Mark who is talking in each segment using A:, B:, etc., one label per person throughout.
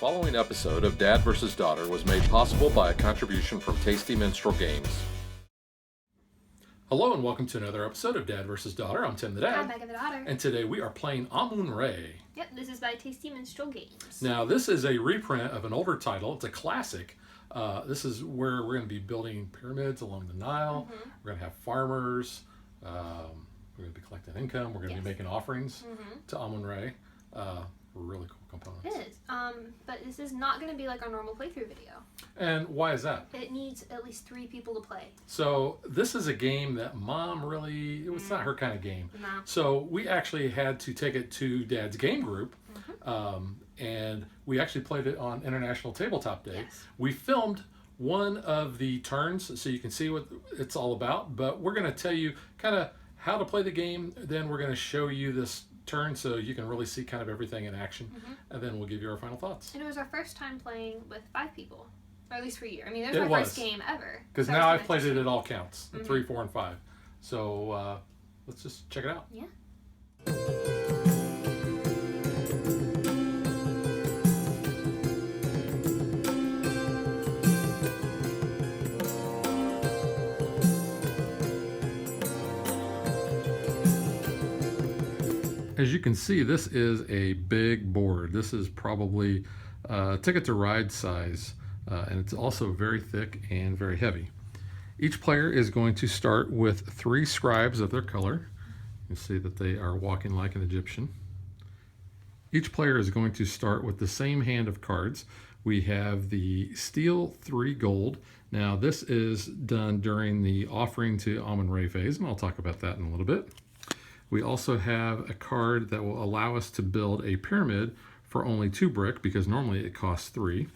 A: following episode of Dad vs. Daughter was made possible by a contribution from Tasty Minstrel Games. Hello and welcome to another episode of Dad vs. Daughter. I'm Tim the Dad.
B: I'm Becca the Daughter.
A: And today we are playing Amun-Re.
B: Yep, this is by Tasty Minstrel Games.
A: Now this is a reprint of an older title. It's a classic. This is where we're going to be building pyramids along the Nile.
B: Mm-hmm.
A: We're going to have farmers. We're going to be collecting income. We're going to be making offerings to Amun-Re. Really cool components.
B: It is. But this is not going to be like our normal playthrough video.
A: And why is that?
B: It needs at least 3 people to play.
A: So this is a game that Mom really, it's not her kind of game.
B: No.
A: So we actually had to take it to Dad's game group. And we actually played it on International Tabletop Day.
B: Yes.
A: We filmed one of the turns so you can see what it's all about. But we're going to tell you kind of how to play the game. Then we're going to show you this turn so you can really see kind of everything in action. And then we'll give you our final thoughts.
B: And it was our first time playing with 5 people. Or at least for you. I mean, it was my first game ever.
A: Because now I've played it all counts. 3, 4, and 5. So let's just check it out.
B: Yeah.
A: As you can see, this is a big board. This is probably Ticket to Ride size, and it's also very thick and very heavy. Each player is going to start with 3 scribes of their color. You can see that they are walking like an Egyptian. Each player is going to start with the same hand of cards. We have the steel 3 gold. Now this is done during the offering to Amun-Re phase, and I'll talk about that in a little bit. We also have a card that will allow us to build a pyramid for only 2 brick because normally it costs 3.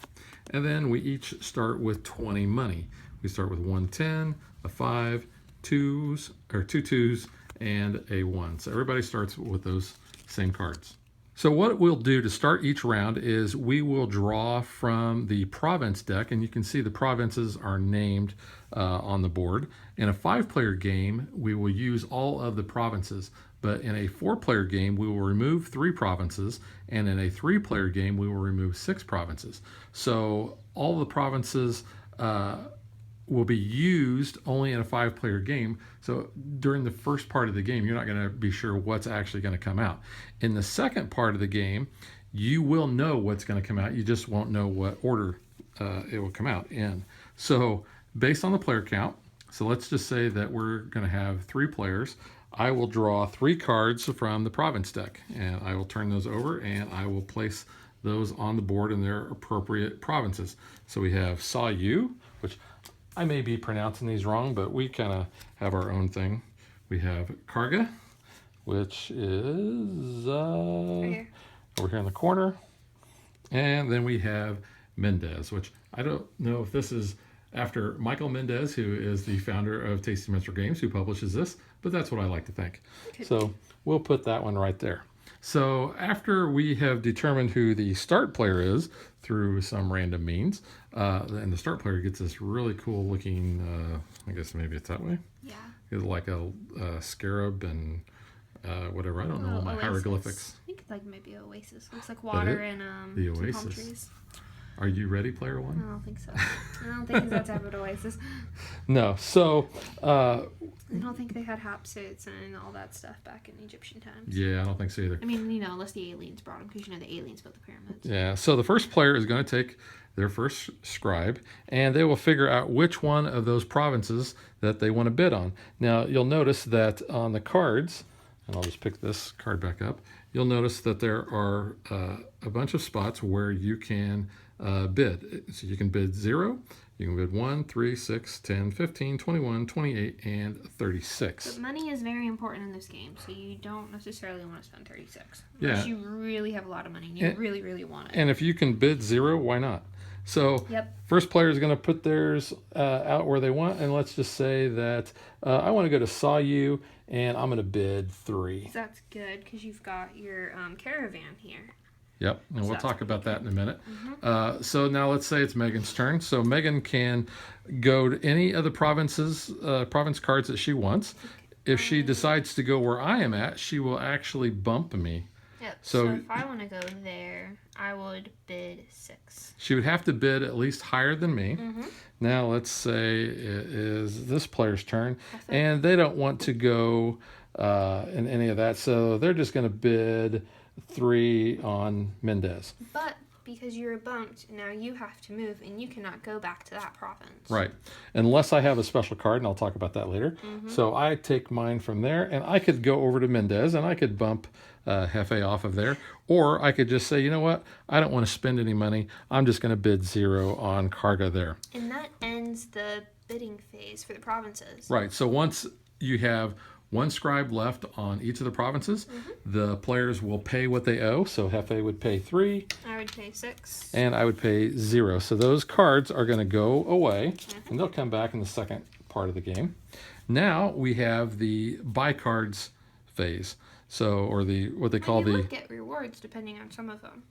A: And then we each start with 20 money. We start with 1 10, a 5, 2 2s, and a 1. So everybody starts with those same cards. So what we'll do to start each round is we will draw from the province deck, and you can see the provinces are named on the board. In a 5-player game, we will use all of the provinces, but in a 4-player game, we will remove 3 provinces, and in a 3-player game, we will remove 6 provinces. So all the provinces will be used only in a 5-player game. So during the first part of the game, you're not going to be sure what's actually going to come out. In the second part of the game, you will know what's going to come out. You just won't know what order it will come out in. So based on the player count, so let's just say that we're going to have 3 players. I will draw 3 cards from the province deck, and I will turn those over, and I will place those on the board in their appropriate provinces. So we have Saw You, which I may be pronouncing these wrong, but we kind of have our own thing. We have Karga, which is over here in the corner. And then we have Mendez, which I don't know if this is after Michael Mendez, who is the founder of Tasty Minstrel Games, who publishes this, but that's what I like to think. So we'll put that one right there. So after we have determined who the start player is through some random means, and the start player gets this really cool looking, I guess maybe it's that way. Yeah. It's like a scarab and whatever. I don't know all my hieroglyphics.
B: I think it's like maybe oasis. Looks like water and
A: the
B: some
A: oasis.
B: palm trees.
A: Are you ready, player 1?
B: I don't think so. I don't think that's type of oasis.
A: No. So
B: I don't think they had hop suits and all that stuff back in Egyptian times.
A: Yeah, I don't think so either.
B: I mean, you know, unless the aliens brought them, because you know the aliens built the pyramids.
A: Yeah, so the first player is going to take their first scribe, and they will figure out which one of those provinces that they want to bid on. Now, you'll notice that on the cards, and I'll just pick this card back up, you'll notice that there are a bunch of spots where you can bid. So you can bid 0, you can bid 1, 3, 6, 10, 15, 21, 28, and 36.
B: But money is very important in this game, so you don't necessarily want to spend 36.
A: Yeah.
B: Unless you really have a lot of money and you really, really want it.
A: And if you can bid 0, why not? So first player is going to put theirs out where they want, and let's just say that I want to go to Saw You, and I'm going to bid 3.
B: So that's good, because you've got your caravan here.
A: Yep, and we'll talk about that in a minute. So now let's say it's Megan's turn. So Megan can go to any of the province cards that she wants. If she decides to go where I am at, she will actually bump me.
B: Yep.
A: So
B: So if I want to go there, I would bid 6.
A: she would have to bid at least higher than me.
B: Mm-hmm.
A: Now let's say it is this player's turn,
B: Hefe.
A: and they don't want to go in any of that, so they're just going to bid 3 on Mendez.
B: But because you're bumped, now you have to move, and you cannot go back to that province.
A: Right. Unless I have a special card, and I'll talk about that later.
B: Mm-hmm.
A: So I take mine from there, and I could go over to Mendez, and I could bump Hefe off of there. Or I could just say, you know what? I don't want to spend any money. I'm just going to bid 0 on Karga there.
B: And that ends the bidding phase for the provinces.
A: Right. So once you have one scribe left on each of the provinces, the players will pay what they owe. So Hefe would pay 3.
B: I would pay 6.
A: And I would pay 0. So those cards are going to go away, and they'll come back in the second part of the game. Now we have the buy cards phase. So, or the what they call
B: and you
A: the
B: would get rewards depending on some of them.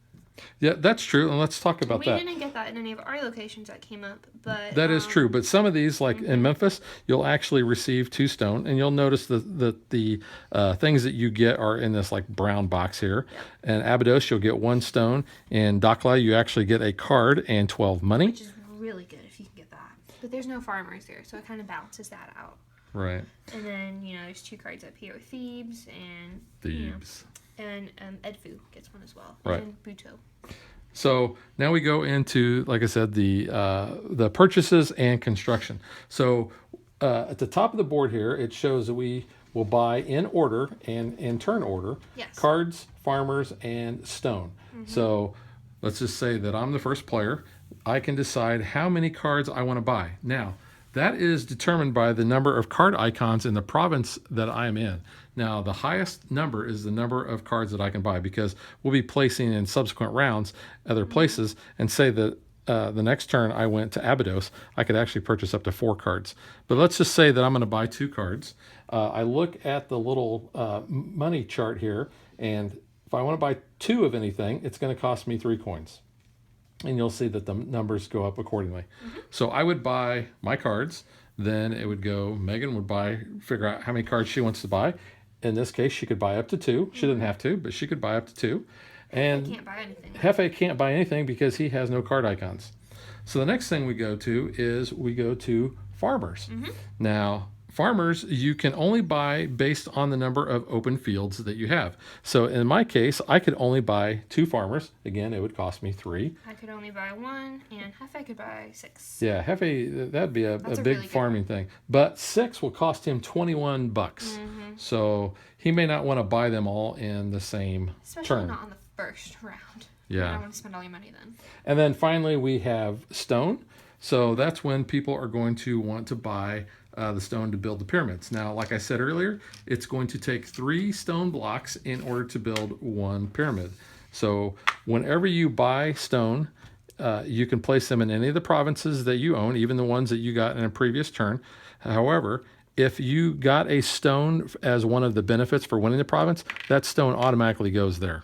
A: yeah, that's true. And let's talk about
B: We
A: that.
B: didn't get that in any of our locations that came up, but
A: That is true, but some of these, like in Memphis, you'll actually receive 2 stone, and you'll notice that the things that you get are in this like brown box here. And Abydos, you'll get 1 stone. In Dakla, you actually get a card and 12 money.
B: which is really good if you can get that. But there's no farmers there, so it kind of balances that out.
A: Right.
B: And then there's 2 cards up here with Thebes and
A: Thebes.
B: And Edfu gets 1 as well.
A: Right.
B: And Buto.
A: So now we go into, like I said, the purchases and construction. So at the top of the board here, it shows that we will buy in order and in turn order
B: Yes.
A: cards, farmers, and stone. So let's just say that I'm the first player. I can decide how many cards I want to buy. Now, that is determined by the number of card icons in the province that I'm in. Now, the highest number is the number of cards that I can buy, because we'll be placing in subsequent rounds other places, and say that the next turn I went to Abydos, I could actually purchase up to 4 cards. But let's just say that I'm going to buy 2 cards. I look at the little money chart here, and if I want to buy 2 of anything, it's going to cost me 3 coins. And you'll see that the numbers go up accordingly. So I would buy my cards. Then it would go, Megan would figure out how many cards she wants to buy. In this case, she could buy up to 2. She didn't have to, but she could buy up to 2. And
B: I can't buy anything.
A: Hefe can't buy anything because he has no card icons. So the next thing we go to is we go to farmers. Now, farmers, you can only buy based on the number of open fields that you have. So in my case, I could only buy 2 farmers. Again, it would cost me 3.
B: I could only buy 1, and Hefe could buy 6.
A: Yeah, Hefe, that'd be a
B: That's a
A: big
B: really good
A: farming thing. But 6 will cost him 21 bucks. So he may not want to buy them all in the same
B: Especially
A: turn.
B: not on the first round.
A: Yeah.
B: I don't want to spend all your money then.
A: And then finally, we have stone. So that's when people are going to want to buy the stone to build the pyramids. Now, like I said earlier, it's going to take 3 stone blocks in order to build 1 pyramid. So whenever you buy stone, you can place them in any of the provinces that you own, even the ones that you got in a previous turn. However, if you got a stone as one of the benefits for winning the province, that stone automatically goes there.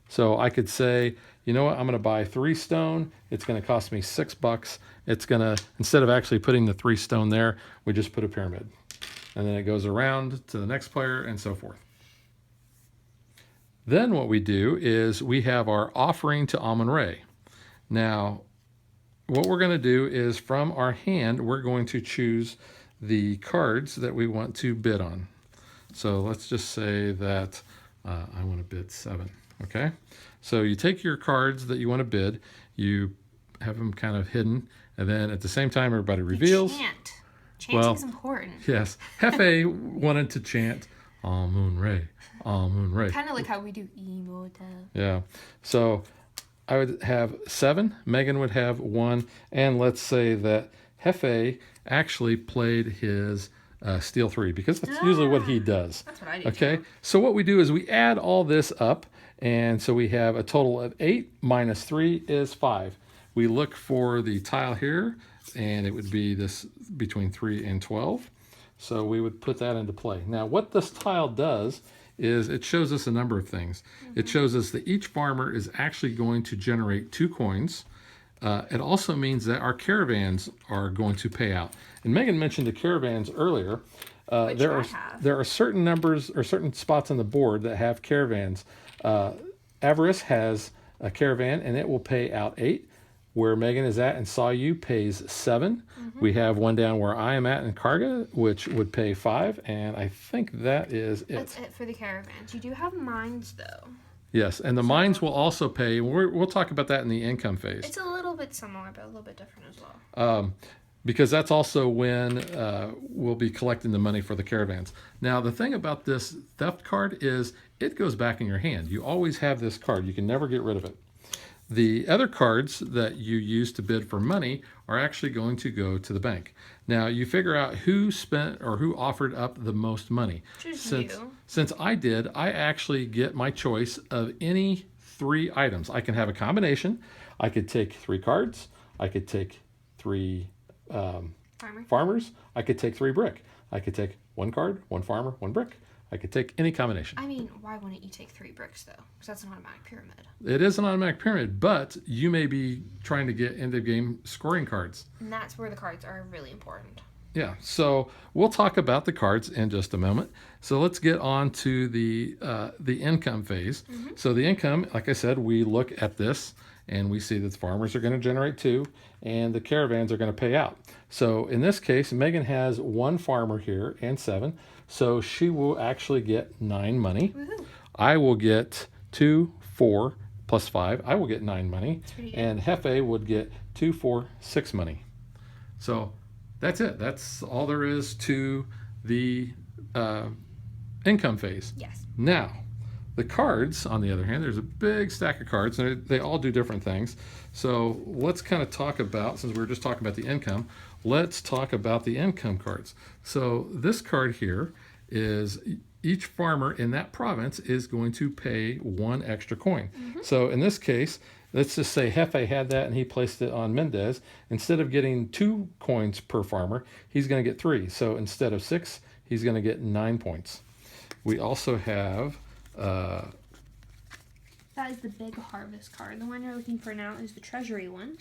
A: So I could say, you know what, I'm going to buy 3 stone. It's going to cost me $6. It's going to, instead of actually putting the 3 stone there, we just put a pyramid. And then it goes around to the next player and so forth. Then what we do is we have our offering to Amun-Re. Now, what we're going to do is from our hand, we're going to choose the cards that we want to bid on. So let's just say that I want to bid 7. Okay, so you take your cards that you want to bid, you have them kind of hidden, and then at the same time, everybody reveals.
B: Chant. Chanting is important.
A: Yes, Hefe wanted to chant Amun-Re, Amun-Re.
B: Kind of like how we do Immortal.
A: Yeah, so I would have 7, Megan would have 1, and let's say that Hefe actually played his Steel 3, because that's usually what he does.
B: That's what I do.
A: Okay, so what we do is we add all this up, and so we have a total of 8 minus 3 is 5. We look for the tile here, and it would be this between 3 and 12. So we would put that into play. Now, what this tile does is it shows us a number of things. It shows us that each farmer is actually going to generate 2 coins. It also means that our caravans are going to pay out. And Megan mentioned the caravans earlier.
B: Which
A: there
B: I
A: are
B: have.
A: there are certain numbers or certain spots on the board that have caravans. Avarice has a caravan and it will pay out 8. Where Megan is at and Saw You pays 7. We have one down where I am at in Karga, which would pay 5, and I think that is it.
B: That's it for the caravans. You do have mines though.
A: Yes, and the mines will also pay. We'll talk about that in the income phase.
B: It's a little bit similar, but a little bit different as well.
A: Because that's also when we'll be collecting the money for the caravans. Now, the thing about this theft card is it goes back in your hand. You always have this card. You can never get rid of it. The other cards that you use to bid for money are actually going to go to the bank. Now, you figure out who spent or who offered up the most money. Since I did, I actually get my choice of any 3 items. I can have a combination. I could take 3 cards. I could take 3 farmers. I could take 3 brick. I could take 1 card, 1 farmer, 1 brick. I could take any combination.
B: I mean, why wouldn't you take 3 bricks though? Because that's an automatic pyramid.
A: It is an automatic pyramid, but you may be trying to get end of game scoring cards.
B: And that's where the cards are really important.
A: Yeah, so we'll talk about the cards in just a moment. So let's get on to the income phase. So the income, like I said, we look at this and we see that the farmers are going to generate 2 and the caravans are going to pay out. So in this case, Megan has 1 farmer here and 7. So she will actually get 9 money.
B: Woohoo.
A: I will get 2, 4, plus 5. I will get 9 money. And Hefe would get 2, 4, 6 money. So that's it. That's all there is to the income phase.
B: Yes.
A: Now, the cards, on the other hand, there's a big stack of cards, and they all do different things. So let's kind of talk about, since we were just talking about the income, let's talk about the income cards. So this card here is each farmer in that province is going to pay 1 extra coin. So in this case, let's just say Hefe had that and he placed it on Mendez. Instead of getting 2 coins per farmer, he's going to get 3. So instead of 6, he's going to get 9 points. We also have...
B: that is the big harvest card. The one you're looking for now is the treasury one.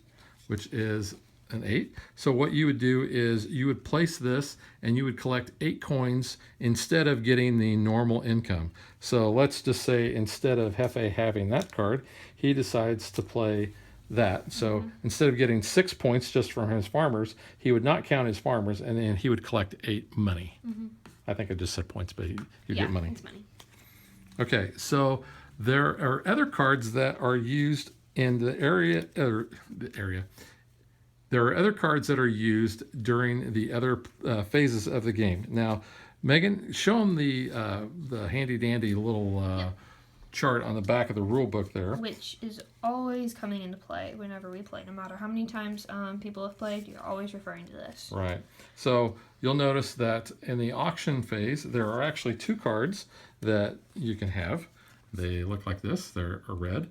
A: Which is an 8. So what you would do is you would place this and you would collect 8 coins instead of getting the normal income. So let's just say instead of Hefe having that card, he decides to play that. So instead of getting 6 points just from his farmers, he would not count his farmers and then he would collect 8 money. I think I just said points, but you get money.
B: It's money.
A: Okay, so there are other cards that are used in the area. There are other cards that are used during the other phases of the game. Now, Megan, show them the handy dandy little chart on the back of the rule book there.
B: Which is always coming into play whenever we play. No matter how many times people have played, you're always referring to this.
A: Right. So you'll notice that in the auction phase, there are actually 2 cards that you can have. They look like this. They're red.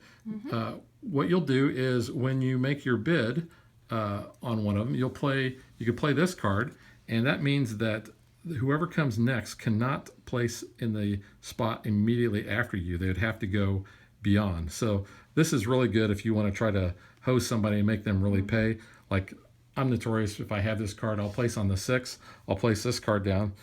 A: What you'll do is when you make your bid on one of them, you can play this card, and that means that whoever comes next cannot place in the spot immediately after you. They'd have to go beyond. So this is really good if you want to try to host somebody and make them really pay. Like I'm notorious, if I have this card, I'll place on the 6. I'll place this card down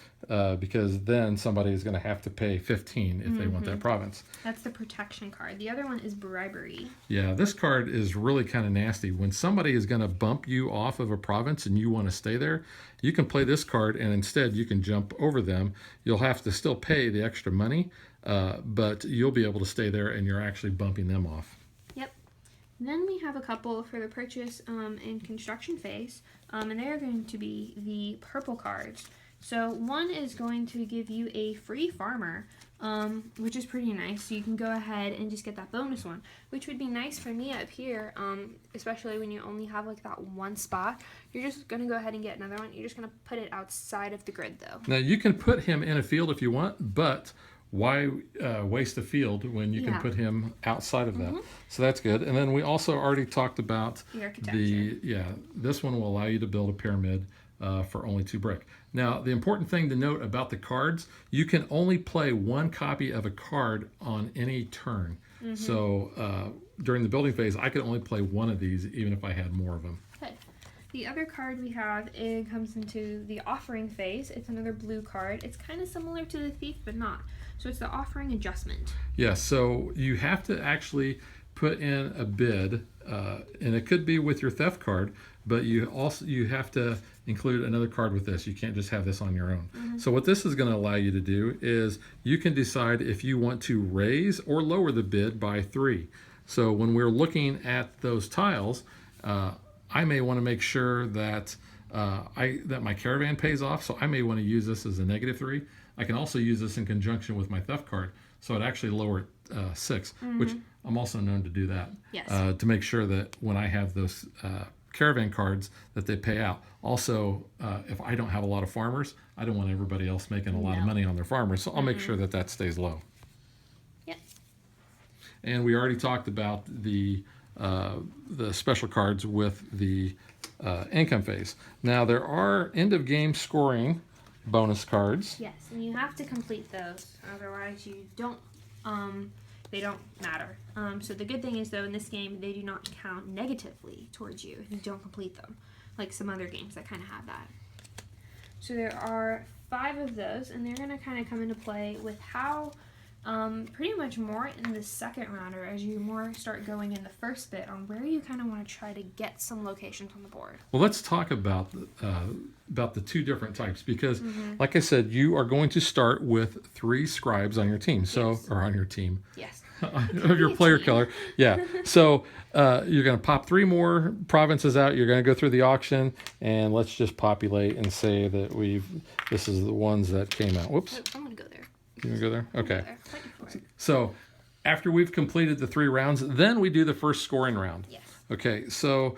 A: because then somebody is going to have to pay 15 if they want that province.
B: That's the protection card. The other one is bribery.
A: Yeah, this card is really kind of nasty. When somebody is going to bump you off of a province and you want to stay there, you can play this card and instead you can jump over them. You'll have to still pay the extra money, but you'll be able to stay there and you're actually bumping them off.
B: Yep. Then we have a couple for the purchase and construction phase, and they are going to be the purple cards. So one is going to give you a free farmer, which is pretty nice. So you can go ahead and just get that bonus one, which would be nice for me up here, especially when you only have like that one spot. You're just going to go ahead and get another one. You're just going to put it outside of the grid though.
A: Now you can put him in a field if you want, but why waste a field when you can put him outside of that? So that's good. And then we also already talked about this one will allow you to build a pyramid for only 2 brick. Now, the important thing to note about the cards, you can only play 1 copy of a card on any turn. So during the building phase, I could only play 1 of these, even if I had more of them.
B: Okay. The other card we have, it comes into the offering phase. It's another blue card. It's kind of similar to the thief, but not. So it's the offering adjustment.
A: Yeah, so you have to actually put in a bid, and it could be with your theft card, but you have to include another card with this. You can't just have this on your own. So what this is going to allow you to do is you can decide if you want to raise or lower the bid by 3. So when we're looking at those tiles, I may want to make sure that that my caravan pays off. So I may want to use this as a -3. I can also use this in conjunction with my theft card, so it actually lower it 6, which I'm also known to do that.
B: Yes.
A: To make sure that when I have those caravan cards that they pay out. Also, if I don't have a lot of farmers, I don't want everybody else making a lot of money on their farmers, so I'll make sure that that stays low.
B: Yep.
A: And we already talked about the special cards with the income phase. Now there are end of game scoring bonus cards.
B: Yes, and you have to complete those, otherwise you don't. They don't matter. So the good thing is, though, in this game, they do not count negatively towards you if you don't complete them, like some other games that kind of have that. So there are 5 of those, and they're going to kind of come into play with how, pretty much more in the second round, or as you more start going in the first bit, on where you kind of want to try to get some locations on the board.
A: Well, let's talk about the 2 different types, because, like I said, you are going to start with 3 scribes on your team. So,
B: Yes.
A: or on your team.
B: Yes.
A: Of your player color. Yeah. So you're going to pop 3 more provinces out. You're going to go through the auction, and let's just populate and say that this is the ones that came out. Whoops.
B: I'm going to go there.
A: You want to go there? Okay.
B: Fight for it.
A: So after we've completed the 3 rounds, then we do the first scoring round.
B: Yes.
A: Okay. So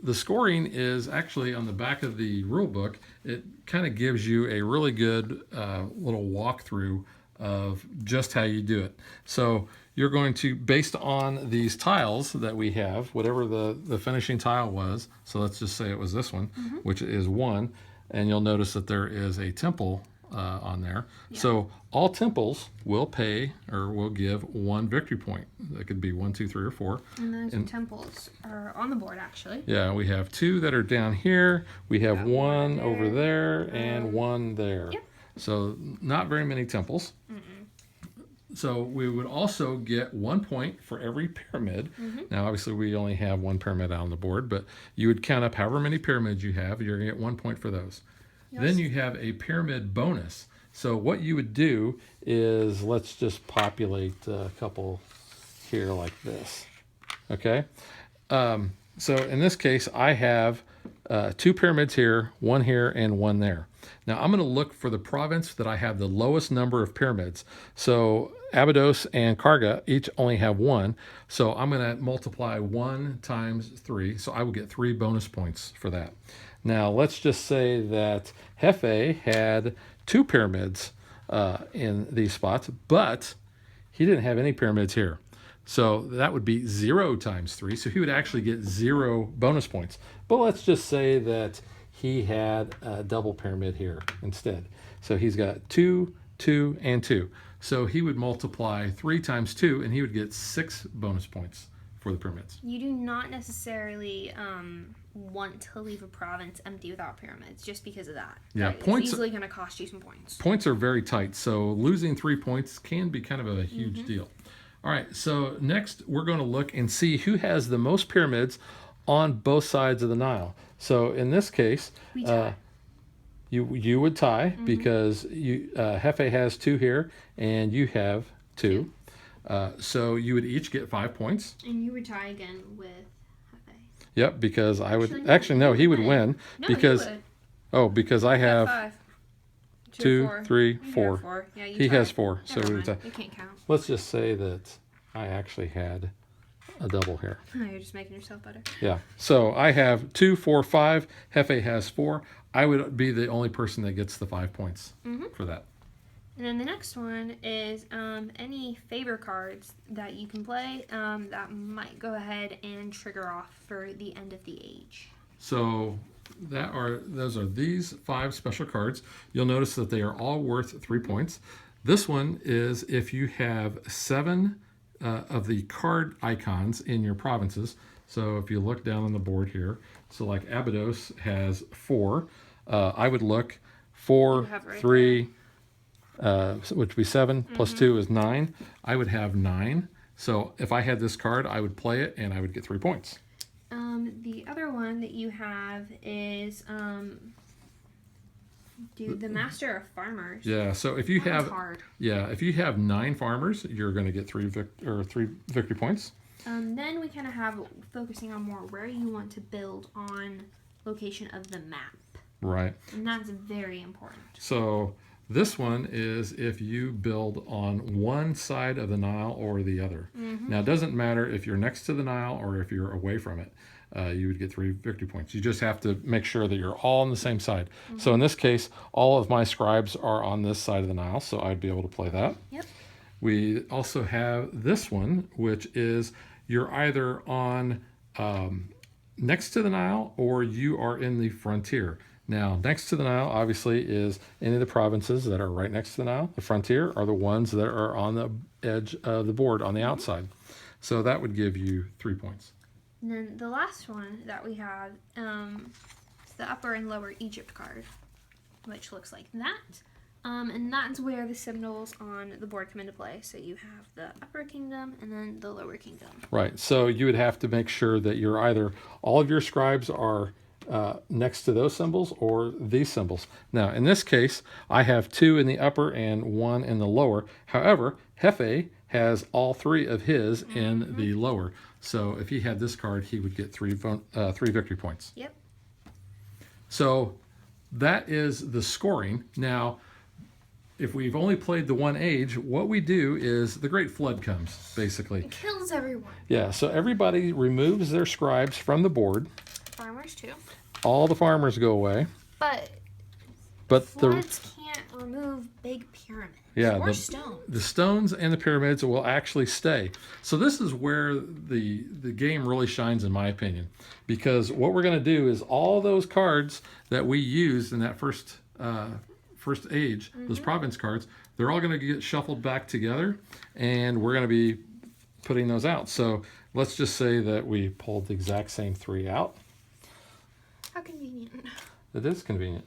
A: the scoring is actually on the back of the rule book. It kind of gives you a really good little walkthrough of just how you do it. So you're going to, based on these tiles that we have, whatever the finishing tile was, so let's just say it was this one, which is 1, and you'll notice that there is a temple on there. Yeah. So all temples will pay, or will give 1 victory point. That could be 1, 2, 3, or 4.
B: And those temples are on the board, actually.
A: Yeah, we have 2 that are down here. We have 1 over there, and 1 there.
B: Yep.
A: So not very many temples. So we would also get 1 point for every pyramid. Now, obviously, we only have 1 pyramid out on the board, but you would count up however many pyramids you have. You're going to get 1 point for those. Yes. Then you have a pyramid bonus. So what you would do is, let's just populate a couple here like this. Okay? So in this case, I have 2 pyramids here, 1 here, and 1 there. Now I'm going to look for the province that I have the lowest number of pyramids. So Abydos and Karga each only have 1. So I'm going to multiply 1 times 3. So I will get 3 bonus points for that. Now let's just say that Hefe had 2 pyramids in these spots, but he didn't have any pyramids here. So that would be 0 times 3. So he would actually get 0 bonus points. But let's just say that he had a double pyramid here instead. So he's got 2, 2, and 2. So he would multiply 3 times 2, and he would get 6 bonus points for the pyramids.
B: You do not necessarily want to leave a province empty without pyramids, just because of that.
A: Yeah,
B: It's
A: points
B: easily going to cost you some points.
A: Points are very tight, so losing 3 points can be kind of a huge deal. All right, so next we're going to look and see who has the most pyramids on both sides of the Nile. So in this case, you would tie because Hefe has 2 here and you have 2. So you would each get 5 points.
B: And you would tie again with Hefe.
A: Yep, because I would no, he would win
B: No,
A: because
B: he would.
A: Because I have
B: 5.
A: 2, 3, 4.
B: 4. Yeah,
A: He has 4, so we would tie.
B: You can't count.
A: Let's just say that I actually had a double here.
B: You're just making yourself better.
A: Yeah. So I have 2, 4, 5. Hefe has 4. I would be the only person that gets the 5 points for that.
B: And then the next one is any favor cards that you can play that might go ahead and trigger off for the end of the age.
A: So those are these 5 special cards. You'll notice that they are all worth 3 points. This one is if you have 7 of the card icons in your provinces. So if you look down on the board here, so like Abydos has 4. I would look 4,
B: Right
A: 3, which would be 7, plus 2 is 9. I would have 9. So if I had this card, I would play it and I would get 3 points.
B: The other one that you have is the Master of Farmers.
A: Yeah, so if you have
B: hard.
A: if you have 9 farmers, you're going to get 3 victory points.
B: Then we kind of have focusing on more where you want to build on location of the map.
A: Right.
B: And that's very important.
A: So this one is if you build on one side of the Nile or the other. Now, it doesn't matter if you're next to the Nile or if you're away from it. You would get 3 victory points. You just have to make sure that you're all on the same side. So in this case, all of my scribes are on this side of the Nile, so I'd be able to play that.
B: Yep.
A: We also have this one, which is you're either on next to the Nile or you are in the frontier. Now, next to the Nile, obviously, is any of the provinces that are right next to the Nile. The frontier are the ones that are on the edge of the board on the outside. So that would give you 3 points.
B: And then the last one that we have is the Upper and Lower Egypt card, which looks like that. And that's where the symbols on the board come into play. So you have the Upper Kingdom and then the Lower Kingdom.
A: Right. So you would have to make sure that you're either all of your scribes are next to those symbols or these symbols. Now, in this case, I have 2 in the upper and 1 in the lower. However, Hefe has all 3 of his in the lower. So if he had this card, he would get 3 victory points.
B: Yep.
A: So that is the scoring. Now, if we've only played the one age, what we do is the Great Flood comes, basically.
B: It kills everyone.
A: Yeah, so everybody removes their scribes from the board.
B: Farmers too.
A: All the farmers go away.
B: But floods can't remove big pyramids or stones.
A: The stones and the pyramids will actually stay. So this is where the game really shines, in my opinion, because what we're going to do is all those cards that we used in that first age, those province cards, they're all going to get shuffled back together, and we're going to be putting those out. So let's just say that we pulled the exact same 3 out.
B: How convenient.
A: It is convenient.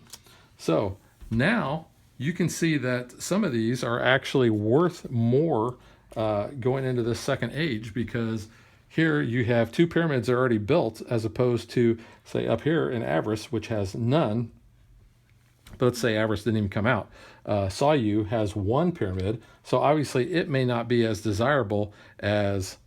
A: So now you can see that some of these are actually worth more going into the second age, because here you have 2 pyramids already built, as opposed to, say, up here in Avarice, which has none. But let's say Avarice didn't even come out. Sayu has 1 pyramid, so obviously it may not be as desirable as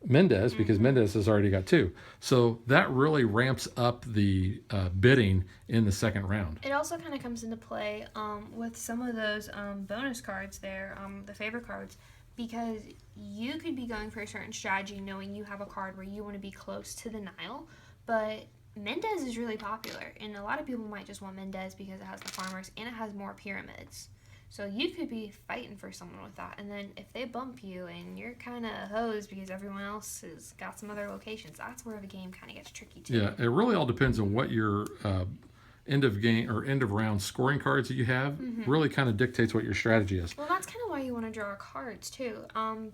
A: Mendez, because Mendez has already got 2. So that really ramps up the bidding in the second round.
B: It also kind of comes into play with some of those bonus cards there, the favor cards, because you could be going for a certain strategy knowing you have a card where you want to be close to the Nile, but Mendez is really popular, and a lot of people might just want Mendez because it has the farmers and it has more pyramids. So you could be fighting for someone with that, and then if they bump you and you're kind of hosed because everyone else has got some other locations, that's where the game kind of gets tricky too.
A: Yeah, it really all depends on what your end of game or end of round scoring cards that you have really kind of dictates what your strategy is.
B: Well, that's kind of why you want to draw cards too,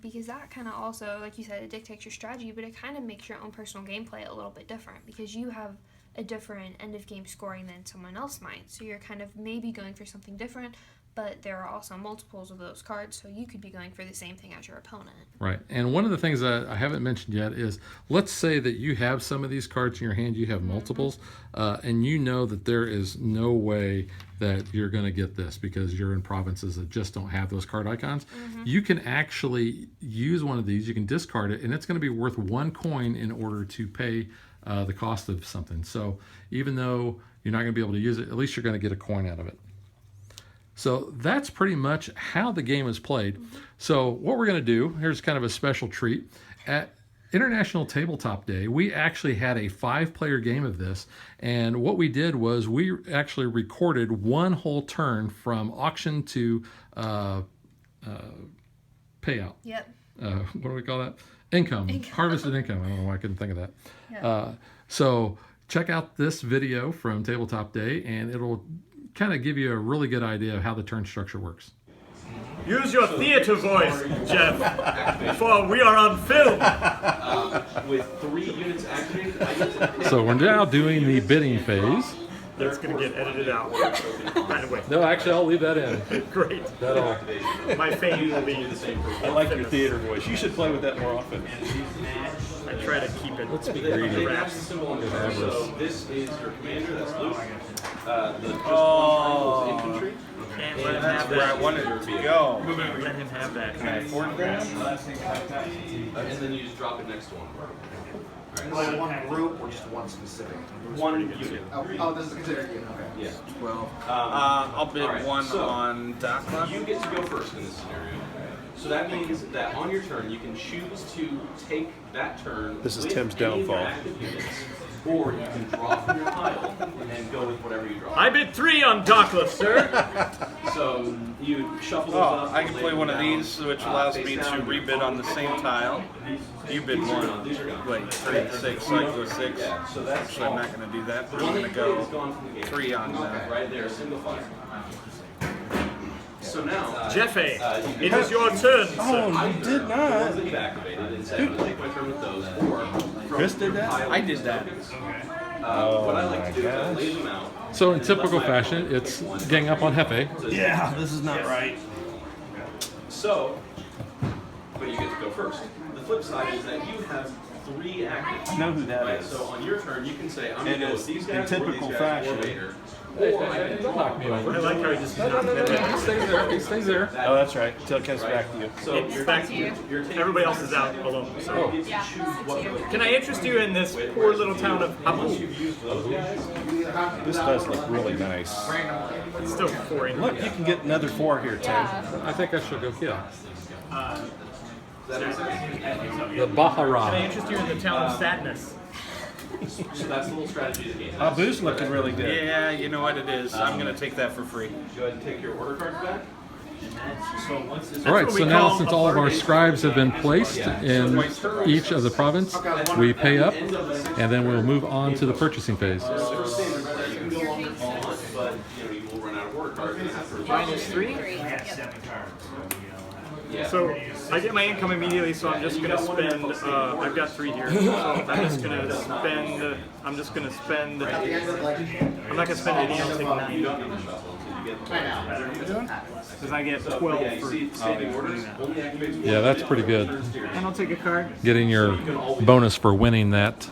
B: because that kind of also, like you said, it dictates your strategy, but it kind of makes your own personal gameplay a little bit different because you have a different end of game scoring than someone else might. So you're kind of maybe going for something different, but there are also multiples of those cards, so you could be going for the same thing as your opponent.
A: Right. And one of the things that I haven't mentioned yet is, let's say that you have some of these cards in your hand, you have multiples, and you know that there is no way that you're going to get this because you're in provinces that just don't have those card icons. You can actually use one of these, you can discard it, and it's going to be worth 1 coin in order to pay the cost of something. So even though you're not going to be able to use it, at least you're going to get a coin out of it. So that's pretty much how the game is played. So what we're going to do, here's kind of a special treat. At International Tabletop Day, we actually had a 5-player game of this. And what we did was we actually recorded 1 whole turn from auction to payout.
B: Yep.
A: What do we call that? Income. Harvested income. I don't know why I couldn't think of that.
B: Yep.
A: So check out this video from Tabletop Day, and it'll kind of give you a really good idea of how the turn structure works.
C: Use your theater voice, Jeff, for we are on film.
D: With 3 units activated, I get to pick
A: So we're now doing the bidding phase.
C: That's going to get edited out. By the way,
A: No, actually, I'll leave that in.
C: great.
A: That'll.
C: My fame will be.
E: I like your theater voice. You should play with that more often.
C: I try to keep it.
A: Let's be greedy.
C: wraps.
D: symbol on the front. So this is your commander, that's Luke. The just
E: Oh.
D: one triangle is infantry.
C: Can't let him
E: That's
C: have
E: where I
C: that.
E: wanted it to go.
C: Let him have that.
E: Can I afford that?
D: And then you just drop it next to one.
F: Like one group or just one specific?
D: One unit.
F: Oh, this is considered unit, okay.
D: Yeah.
F: 12.
E: I'll bid
D: All right,
E: one
D: so-
E: on Dakla.
D: You get to go first in this scenario. So that means that on your turn, you can choose to take that turn.
E: This is
D: with
E: Tim's
D: any of your
E: downfall.
D: active units, or you can draw from your pile and go with whatever you draw.
C: I bid 3 on Dakla, sir.
D: So you shuffle those
E: Oh,
D: up.
E: I can
D: lay
E: play
D: them
E: one of
D: down,
E: these, which allows
D: face
E: me to
D: down,
E: rebid on the same tile. You bid
D: These are
E: one.
D: gone, these are gone.
E: Wait, 3, 6, so I can go 6.
D: Yeah, so that's
E: Actually, I'm not going to do that.
D: the
E: I'm
D: one
E: going
D: that
E: to
D: you played is
E: go
D: gone from the game.
E: 3 on
D: Right there, single file. So now,
C: Jeffy,
D: you
C: it
D: can
C: is your turn, sir.
E: Oh, you did
D: the
E: not.
D: ones that you've activated and say, I'm going to take my turn with those, or from
E: Chris did
D: your
E: that?
D: pile
E: I did that.
D: tokens. What I like to do is I lay them out.
A: So in typical fashion, it's gang up on Hefe.
E: Yeah, this is not right.
D: So, but you get to go first. The flip side is that you have 3 active.
E: I know who that
D: Right,
E: is.
D: so on your turn, you can say, I'm going
E: And
D: to go
E: it's
D: with these
E: in
D: guys, or
E: typical
D: these guys, or
E: fashion.
D: Vader. Or I can
A: Don't knock me over.
C: I like how he just
A: No, no, no, no, no. He stays there. He stays there.
E: Oh, that's right. Until it comes back to you.
D: So
C: It's back to you.
D: you're taking
C: Everybody else is out alone. So.
A: Oh.
D: you get to choose what goes.
C: Can I interest you in this poor little town of
D: Once
C: Amun?
D: you've used those guys,
E: This does look really nice.
C: It's still foreign.
E: Look, you can get another 4 here, Tim.
A: I think I should go kill. The
C: Can I
A: Bahara.
C: interest you in the town of Sadness?
D: so that's the little strategy of the game.
E: Abu's looking really good.
G: Yeah, you know what it is. I'm going to take that for free.
D: Go ahead and take your order cards back.
A: All right,
C: what
A: so
C: we
A: now
C: call
A: since
C: a
A: all of our
C: bargain.
A: scribes have been placed in each of the province, we pay up, and then we'll move on to the purchasing phase.
D: Super standard for that. You can go longer if you want, but you will run out of order cards and have to
C: Minus 3?
D: Yeah.
C: So I get my income immediately, so I'm just gonna spend. I've got 3 here, so I'm just gonna spend. I'm just gonna spend. I'm not gonna spend any. I'll take 9 because I get 12
D: yeah, you
C: for.
D: see standing orders only activates one
A: Yeah, that's
D: unit
A: pretty good.
D: per turn steer.
C: And I'll take a card.
A: Getting your bonus for winning that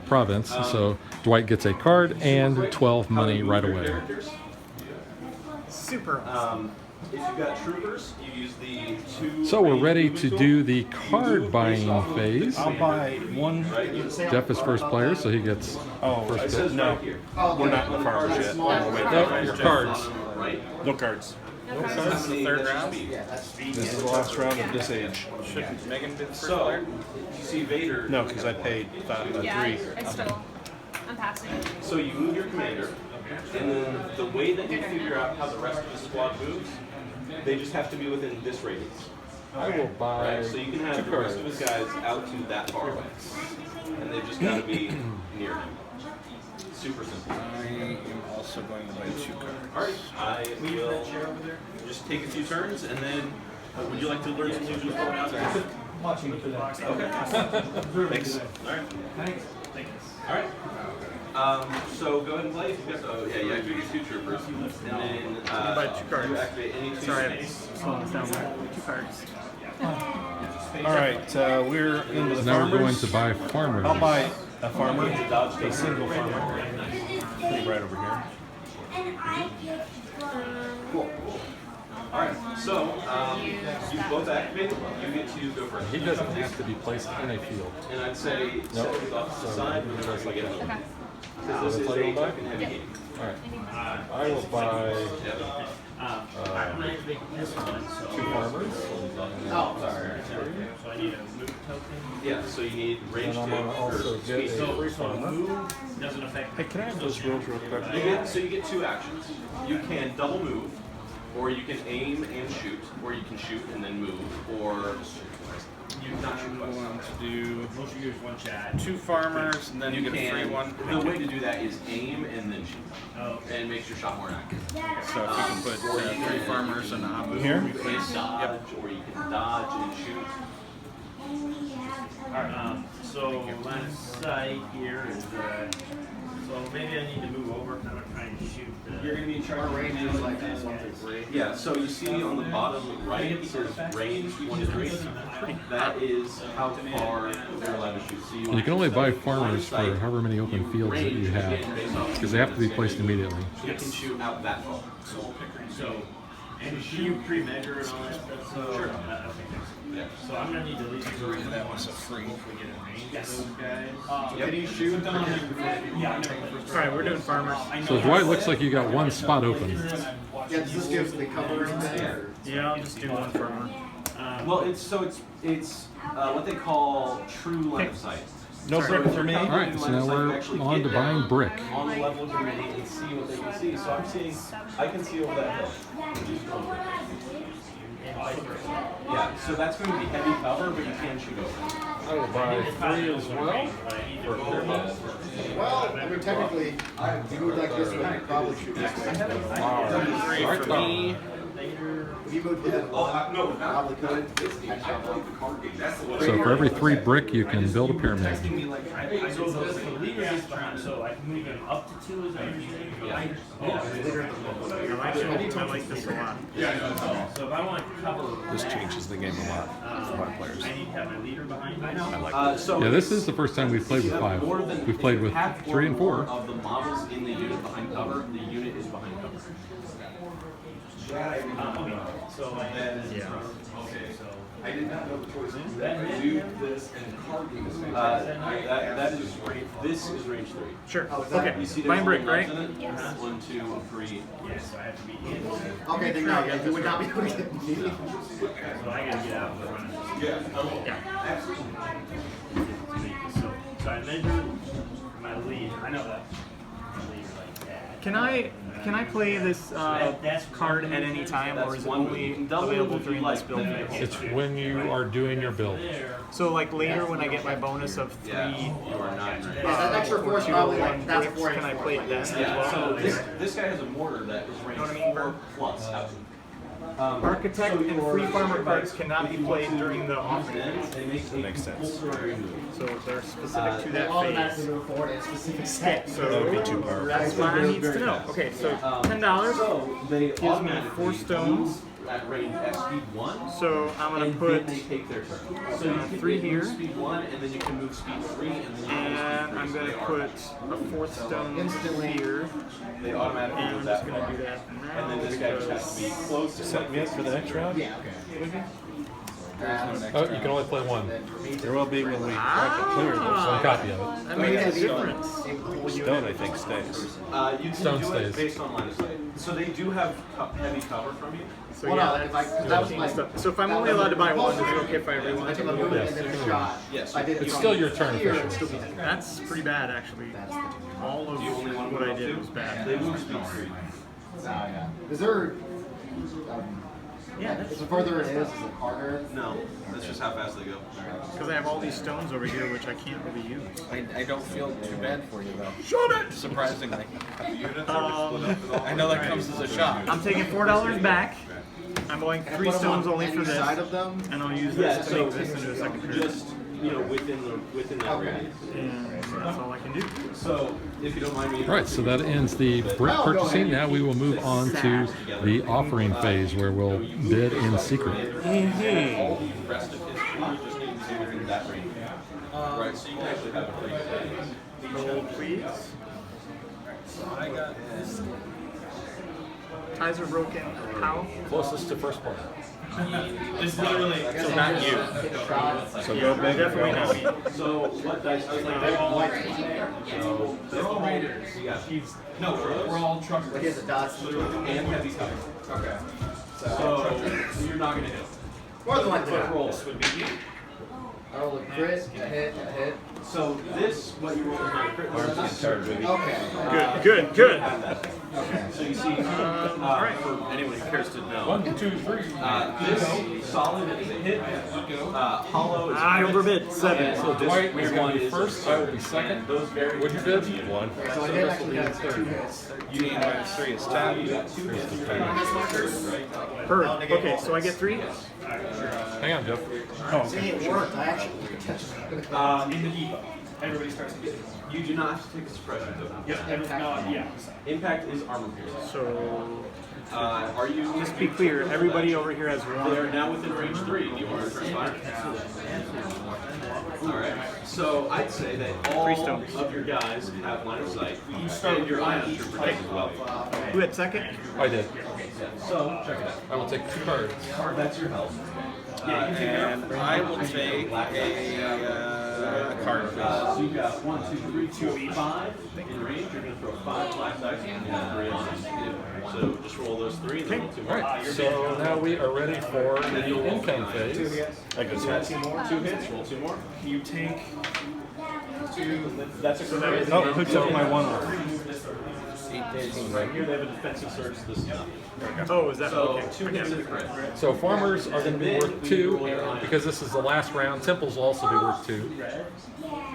A: province. So Dwight gets a card and 12 money
D: Move
A: right
D: your
A: away.
D: characters.
C: Super.
D: If you've got troopers, you use the 2.
A: So we're
D: range
A: ready
D: movement
A: to
D: tool.
A: do the card buying phase.
E: I'll buy one.
A: Jeff is first player, so he gets
E: Oh,
D: It says
E: no.
D: right here.
E: We're not in the farmers yet. Oh, wait,
A: no, your cards.
D: Right?
E: no cards.
D: That's the
G: third
D: that's your
G: round?
D: speed.
E: This is the last round of this age.
G: Should Megan bid first
D: So,
G: player?
D: you see Vader.
E: No, because I paid 3.
H: I still, I'm passing.
D: So you move your commander, and then the way that you figure out how the rest of the squad moves, they just have to be within this radius.
A: I will buy
D: Right? So you can have the rest of his guys out to that far away. And they've just got to be near him. Super simple.
G: I am also going to buy 2 cards.
D: Alright, I will just take a few turns, and then would you like to learn some new rules? Okay.
E: Thanks.
D: Alright. So go ahead and play. If you've got the, you activate your 2 troopers, and then
C: buy 2 cards.
D: you activate any 2
C: Sorry, I'm
D: space.
C: slowing this down. 2 cards.
E: All right, we're into the
A: Now we're going
E: farmers.
A: to buy farmers.
E: I'll buy a farmer, a single farmer. Put it right over here.
D: Cool. Alright, so you both activated. You get to go first.
A: He doesn't have to be placed in a field.
D: And I'd say set these off to the side when you're ready to get them.
H: Okay.
D: Because this is a token heavy game.
A: All right. I will buy 2 farmers.
D: Yeah, so you need range
A: And
D: 2
A: I'm gonna also
D: or
A: get
D: speed 2.
A: a farmer.
E: Hey, can I have those rules real quick?
D: So you get 2 actions. You can double move, or you can aim and shoot, or you can shoot and then move, or
G: I'm going to do 2 farmers, and then you get a free one.
D: The way to do that is aim and then shoot. And it makes your shot more accurate.
G: So if you can put 3 farmers and Abu
E: Here?
D: You can dodge, or you can dodge and shoot.
I: Alright, so line of sight here is, so maybe I need to move over. I'm gonna try and shoot the...
D: You're going to be in charge of ranges like 1 through 3. Yeah, so you see on the bottom right, it says range 1 to 3. That is how far you're allowed to shoot. So
A: And you can only buy farmers for however many open fields that you have, because they have to be placed immediately.
D: You can shoot out that far.
I: So, and can you pre-measure and all that stuff? So,
D: Sure.
I: Yeah. So I'm gonna need to leave the range.
G: that one's a free.
I: We get a range of those guys.
C: Can you shoot?
I: Yeah.
C: Alright, we're doing farmers.
A: So Dwight, looks like you got 1 spot open.
F: Yeah, does this give the cover anything? Or?
C: Yeah, I'll just do 1 farmer.
D: Well, it's what they call true line of sight.
E: No brick for me.
A: All right, so now we're on to buying brick.
D: On the level committee and see what they can see. So I'm seeing, I can see over that hill. Yeah, so that's going to be heavy cover, but you can shoot over.
A: I will buy 3 as well.
F: Well, I mean, technically, if you moved like this, we could probably shoot this way.
G: 3 for me.
F: If you moved this,
D: No,
F: probably could.
A: So for every 3 brick, you can build a pyramid.
I: So the leader is behind, so I can move him up to 2 as I understand.
C: I like this a lot.
I: So if I want to cover.
E: This changes the game a lot for my players.
I: I need to have my leader behind me.
E: I like it.
A: Yeah, this is the first time we've played with 5. We've played with 3 and 4.
D: Of the models in the unit behind cover, the unit is behind cover.
I: So yeah.
D: Okay, so I did not know the choice. Do this and card game. That is range. This is range 3.
C: Sure.
D: You
C: Okay.
D: see
C: Buying brick, right?
D: 1, 2, 3.
I: Yeah, so I have to be in.
F: Okay, then no, you would not be able to get me.
I: So I gotta get out in front of this.
C: Yeah.
I: So I measure my lead. I know that. My lead like that.
C: Can I play this card at any time, or is it only available during this build phase?
A: It's when you are doing your build.
C: So like later when I get my bonus of 3
D: You are not ready.
F: Yeah, that extra force probably like that's
C: bricks,
F: before
C: can I play it then as
D: Yeah,
C: well?
D: so this guy has a mortar that is range 4 plus out.
C: Architect and free farmer cards cannot be played during the offering phase.
D: They make a
E: Makes sense.
D: compulsory move.
C: So they're specific to that
F: automatically
C: phase.
F: move forward in a specific set.
C: So
E: That would be too powerful.
C: that's what I need to know. Okay, so $10
D: So they
C: gives me
D: automatically
C: 4 stones.
D: move at range at speed 1.
C: So I'm gonna
D: And
C: put,
D: then they take their turn. So you can
C: 3
D: move
C: here.
D: speed 1, and then you can move speed 3, and then you can move
C: and
D: speed 3.
C: I'm
D: So
C: gonna
D: they
C: put
D: are-
C: a 4th stone instantly here,
D: They automatically
C: and I'm
D: move
C: just
D: that
C: gonna
D: far.
C: do that
D: And then
C: now
D: this guy just has to be
C: because
D: close to
E: Set me up for the next round?
F: Yeah, okay.
A: Oh, you can only play 1.
E: There will be when we clear this.
A: One copy of it.
C: that makes a difference.
E: Stone, I think, stays.
D: You can
A: Stone
D: do
A: stays.
D: it based on line of sight. So they do have heavy cover from you.
C: So
F: Well,
C: yeah,
F: no, if I,
C: that's
F: that was my.
C: stuff. So if I'm only allowed to buy 1, is it okay if I
F: I
C: rewind?
F: took a move and then a shot.
D: Yes.
F: I did it
A: It's
F: from
A: still your turn
F: here,
A: officially.
F: it'd still be 10.
C: That's pretty bad actually. All of
D: Do you only want to
C: what
D: move
C: I
D: up
C: did
D: two?
C: was bad.
D: They move speed 3.
F: Yeah. Is there?
C: Yeah,
F: Is the further it is it harder?
D: No, that's just how fast they go.
C: because I have all these stones over here which I can't really use.
G: I don't feel too bad for you though. Shut it! Surprisingly. I know that comes as a shock.
C: I'm taking $4 back. I'm buying 3 stones only for
F: Any
C: this,
F: side of them?
C: and I'll use
D: Yeah,
C: this to
D: so
C: make this into a second turn.
D: just within that radius.
C: And so that's all I can do.
D: So if you don't mind me.
A: All right, so that ends the brick purchasing. Now we will move on to the offering phase where we'll bid in secret.
D: All the rest of history, you just need to do within that range. Right, so you can actually have a pretty good
C: Roll, please.
G: I got this.
C: Ties are broken. How?
A: Closest to first point.
G: It's literally so not you.
E: So go big or
C: Definitely
E: go
C: not
E: home.
C: me.
D: So what dice? They're all So they're all raiders. Yeah. No, we're all truckers.
F: Like here's a dots.
D: And heavy cover. Okay. So you're not gonna hit.
F: More than like
D: Quick
F: that.
D: roll. This would be you.
F: I roll a crit, a hit, a hit.
D: So this, what you roll is not a crit.
F: Okay.
C: Good.
D: So you see, for anyone who cares to know, 1, 2, 3. This solid is a hit. Hollow is
C: I overbid 7.
D: So this
A: White is
D: weird
A: going
D: one
A: to be
D: is
A: first. I will be second.
D: Those very.
A: What'd you bid? 1.
F: So I did actually get 2 hits.
G: You gain minus 3 is 10.
D: You got 2 hits. Right?
C: Heard. Okay, so I get 3.
A: Hang on, Jeff.
F: See, it worked. I actually
I: In the depot. Everybody starts using it.
D: You do not have to take a suppression though.
I: Yeah.
D: Impact is armor piercing.
C: So
D: Are you?
C: just be clear, everybody over here has
D: They
C: 1.
D: are now within range 3. Do you want to press fire? Alright. So I'd say that all
C: stones.
D: of your guys have line of sight. You start with your ion trooper as well.
C: Who had second?
A: I did.
D: So check it out.
A: I will take 2 cards.
D: That's your health.
G: And I will take a card, please.
D: So you got 1, 2, 3, 4, 5 in range. You're going to throw 5 black dice and 3 on it. So just roll those 3 and then roll 2 more.
A: Alright, so now we are ready for the income phase.
E: I could say.
D: 2 hits, roll 2 more.
I: You take 2.
D: That's a crit.
E: Oh, who took my 1 off?
D: Right here they have a defensive surge. This is not.
C: Oh, is that
D: So
C: okay?
D: 2 hits and a crit.
A: So farmers are going to be worth 2 because this is the last round. Temples will also be worth 2.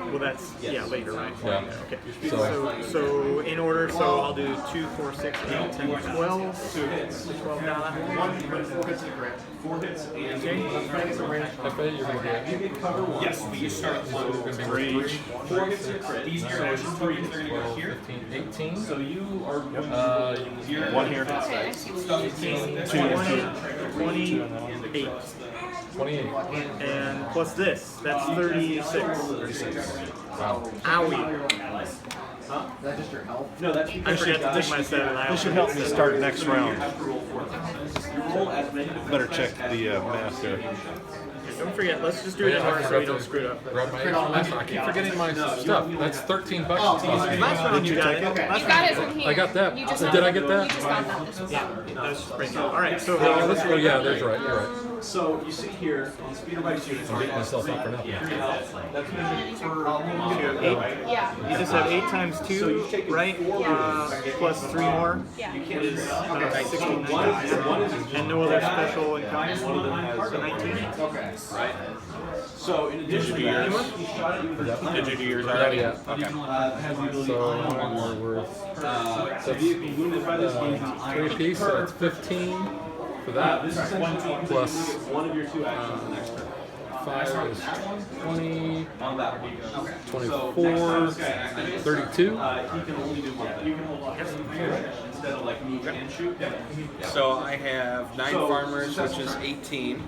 C: Well, that's later, right?
A: Yeah.
C: Okay.
A: So
C: So in order, so I'll do 2, 4, 6, 8, 10, 12.
D: 2 hits.
C: 12 down.
F: 1, 4 hits and a crit.
D: 4 hits and
A: FA, you're going to get.
D: you get cover 1.
I: Yes, but you start
A: So we're
I: low.
A: going to be worth
D: 4 hits and a crit.
I: These are your action tokens. They're going to go
A: 12,
I: here.
A: 15, 18.
D: So you are going
I: Here.
E: 1 here.
H: Okay, I see what
I: Stuff
H: you
I: is
H: mean.
I: this
C: 20,
I: one.
C: 28.
A: 28.
C: And plus this, that's 36.
A: Wow.
C: Owie.
F: Is that just your health?
D: No, that's
C: I
D: because
C: forgot to take my 7.
E: This should help me start next round.
D: you have to roll 4 times. You roll as many defense
E: Better check the math there.
C: Don't forget, let's just do it in order so we don't screw it up.
A: Grab my I keep forgetting my stuff. That's $13.
C: Last round you got it.
H: You got it from here.
A: I got that.
H: You just
A: Did I get that?
H: You just got that. This was
C: That's just pretty good. All right, so
A: Let's go. Yeah, there's right. You're right.
D: So you see here on speeder bike units,
A: I'm beating myself up for nothing.
D: that's per
H: Yeah.
C: you just have 8 times 2, right? Plus 3 more
H: Yeah.
C: is 16. And no other special encounters. So 19.
F: Okay.
D: right? So in addition to yours, he shot at you with a
G: Did you do yours
A: Yeah,
G: already?
A: yeah.
D: has the ability
A: So
D: on one
A: we're worth
D: so vehicle wounded by this game.
A: 3 piece, so that's 15 for that.
D: This is 1
A: Plus
D: one of your 2 actions the next turn.
A: 5 is 20,
D: On that one.
A: 24, 32.
D: He can only do 1 thing. You can hold on instead of like move and shoot.
G: So I have 9 farmers, which is 18.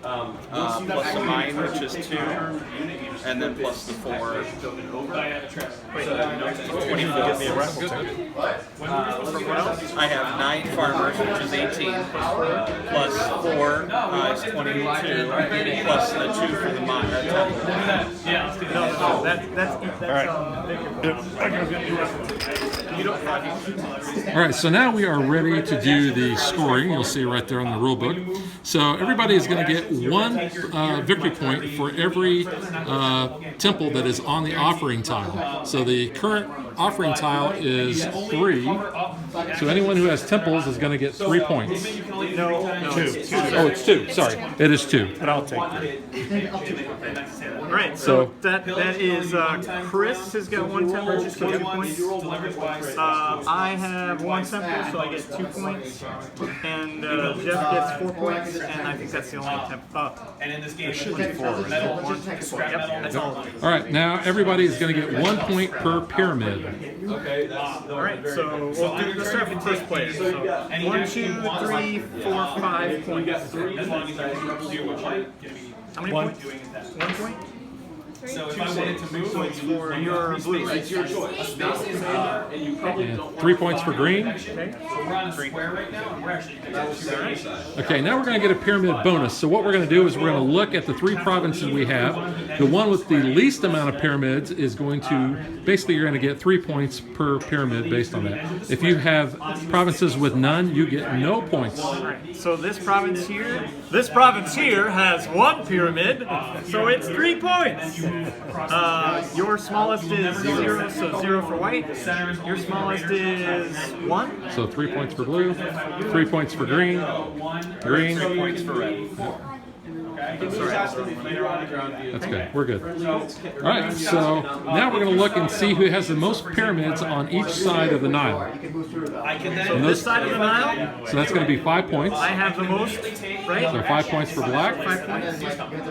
D: Once you
G: Plus the mine, which is
D: take
G: 2.
D: your turn, unit, you just
G: And then
D: flip
G: plus
D: it,
G: the 4.
D: token over.
I: I have a trap.
D: So,
G: 24.
E: Get me a raffle ticket.
G: I have 9 farmers, which is 18. Plus 4 is 22. Plus the 2 for the mine.
I: Yeah, let's do that.
C: No, that's
E: All right.
A: All right, so now we are ready to do the scoring. You'll see right there on the rule book. So everybody is going to get 1 victory point for every temple that is on the offering tile. So the current offering tile is 3. So anyone who has temples is going to get 3 points.
C: no,
E: 2.
A: Oh, it's 2. Sorry, it is 2.
E: But I'll take that.
C: All right, so that is Chris has got 1 temple, just 2 points. I have 1 temple, so I get 2 points, and Jeff gets 4 points, and I think that's the only temple.
I: And in this game, it
E: should be 4.
I: metal,
F: Just take a
I: scrap
F: point.
I: metal.
C: That's all.
A: All right, now everybody is going to get 1 point per pyramid.
D: Okay, that's
C: All right, so let's start from first player. So 1, 2, 3, 4, 5 points.
I: As long as you do what you're
C: How many points?
I: doing is that.
C: 1 point?
I: So if I wanted to move,
C: Points for your blue, right?
D: it's your choice. And you probably don't
A: And
D: want
A: 3 points for green.
C: Okay.
I: so we're on a square right now, and we're actually
A: Okay, now we're going to get a pyramid bonus. So what we're going to do is we're going to look at the 3 provinces we have, The one with the least amount of pyramids is going to, basically you're going to get 3 points per pyramid based on that. If you have provinces with none, you get no points.
C: So this province here has 1 pyramid, so it's 3 points. Your smallest is 0, so 0 for white. Your smallest is 1.
A: So 3 points for blue, 3 points for green,
G: 3 points for red.
A: That's good. We're good. All right, so now we're going to look and see who has the most pyramids on each side of the Nile.
C: This side of the Nile,
A: So that's going to be 5 points.
C: I have the most, right?
A: So 5 points for black.
C: 5 points.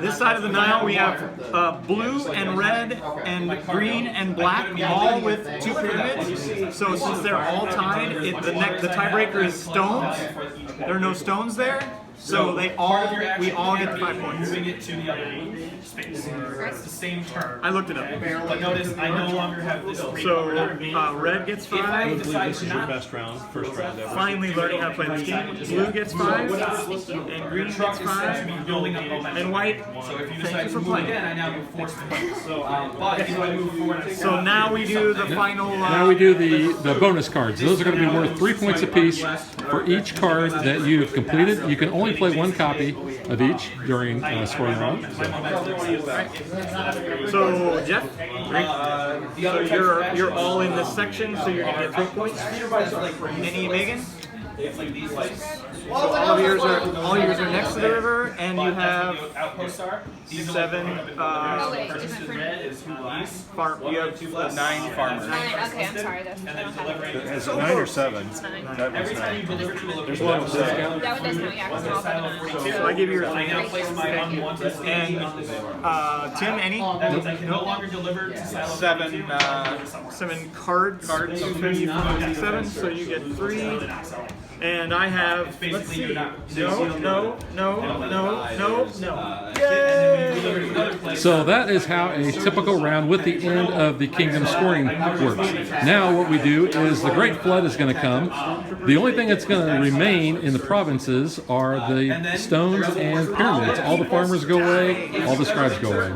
C: This side of the Nile, we have blue and red and green and black, all with 2 pyramids. So since they're all tied, the tiebreaker is stones. There are no stones there. So we all get the 5 points.
I: Moving it to the other space. It's the same turn.
C: I looked it up.
I: But notice I no longer have this 3
C: So
I: power.
C: red gets
I: If I
C: 5.
I: decide
E: This is your best round, first round ever.
C: Finally learning how to play this game. Blue gets 5, and green gets 5,
I: building up momentum.
C: and white.
I: So if you
C: Thank
I: decide
C: you
I: to
C: for
I: move
C: playing.
I: again, I now move 4 points. So, but if I move forward,
C: So now we do the final.
A: Now we do the bonus cards. Those are going to be worth 3 points apiece for each card that you've completed. You can only play 1 copy of each during scoring round.
C: So Jeff, so you're all in this section, so you're gonna get 3 points. Any Megan? So all yours are next to the river, and you have 7. You have
G: 9 farmers.
H: 9. Okay, I'm sorry. That's, I don't have it.
E: Is it 9 or 7?
H: It's 9.
E: That one's 9.
A: There's a little discount.
H: That one does count, yeah, because we're all 7 on
C: So I give you your
I: I now place my unwanted
C: and Tim, any?
I: That can no longer deliver to silo
G: 7.
C: 7 cards. So you have 7, so you get 3. And I have, let's see, no. Yay!
A: So that is how a typical round with the end of the kingdom scoring works. Now what we do is the Great Flood is going to come. The only thing that's going to remain in the provinces are the stones and pyramids. All the farmers go away, all the scribes go away.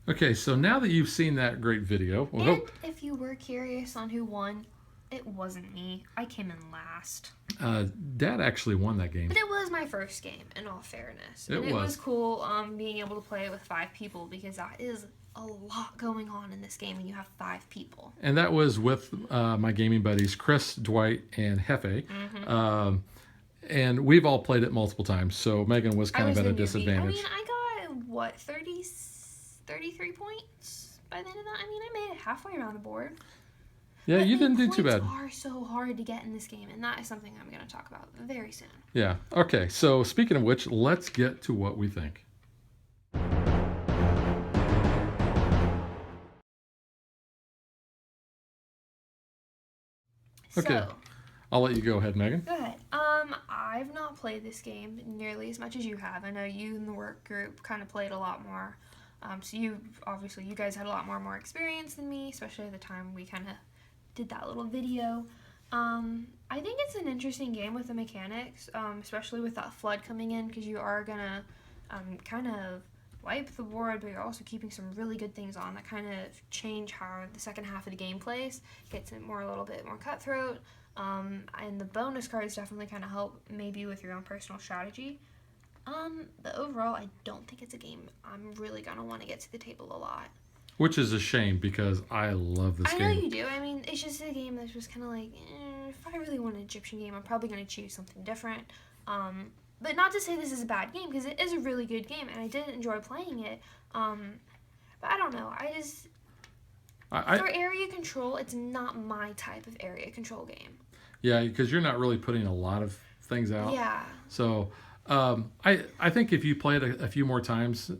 A: Okay, so now that you've seen that great video, we
B: And
A: hope
B: if you were curious on who won, it wasn't me. I came in last.
A: Dad actually won that game.
B: But it was my first game, in all fairness.
A: It
B: And it
A: was.
B: was cool being able to play it with 5 people, because that is a lot going on in this game when you have 5 people.
A: And that was with my gaming buddies, Chris, Dwight, and Hefe. And we've all played it multiple times, so Megan was kind of at a
B: the newbie.
A: disadvantage.
B: I mean, I got, what, 33 points by the end of that? I mean, I made it halfway around the board.
A: Yeah,
B: But
A: you
B: the
A: didn't do too bad.
B: points are so hard to get in this game, and that is something I'm going to talk about very soon.
A: Yeah. Okay, so speaking of which, let's get to what we think. Okay.
B: So,
A: I'll let you go ahead, Megan.
B: go ahead. I've not played this game nearly as much as you have. I know you and the work group kind of played a lot more. So you guys had a lot more experience than me, especially at the time we kind of did that little video. I think it's an interesting game with the mechanics, especially with that flood coming in, because you are gonna kind of wipe the board, but you're also keeping some really good things on that kind of change how the second half of the game plays. Gets it a little bit more cutthroat. And the bonus cards definitely kind of help maybe with your own personal strategy. But overall, I don't think it's a game I'm really gonna want to get to the table a lot.
A: Which is a shame because I love this
B: I
A: game.
B: know you do. I mean, it's just a game that's just kind of like, if I really want an Egyptian game, I'm probably going to choose something different. But not to say this is a bad game, because it is a really good game, and I did enjoy playing it. But I don't know. For area control, it's not my type of area control game.
A: Yeah, because you're not really putting a lot of things out.
B: Yeah.
A: So I think if you play it a few more times,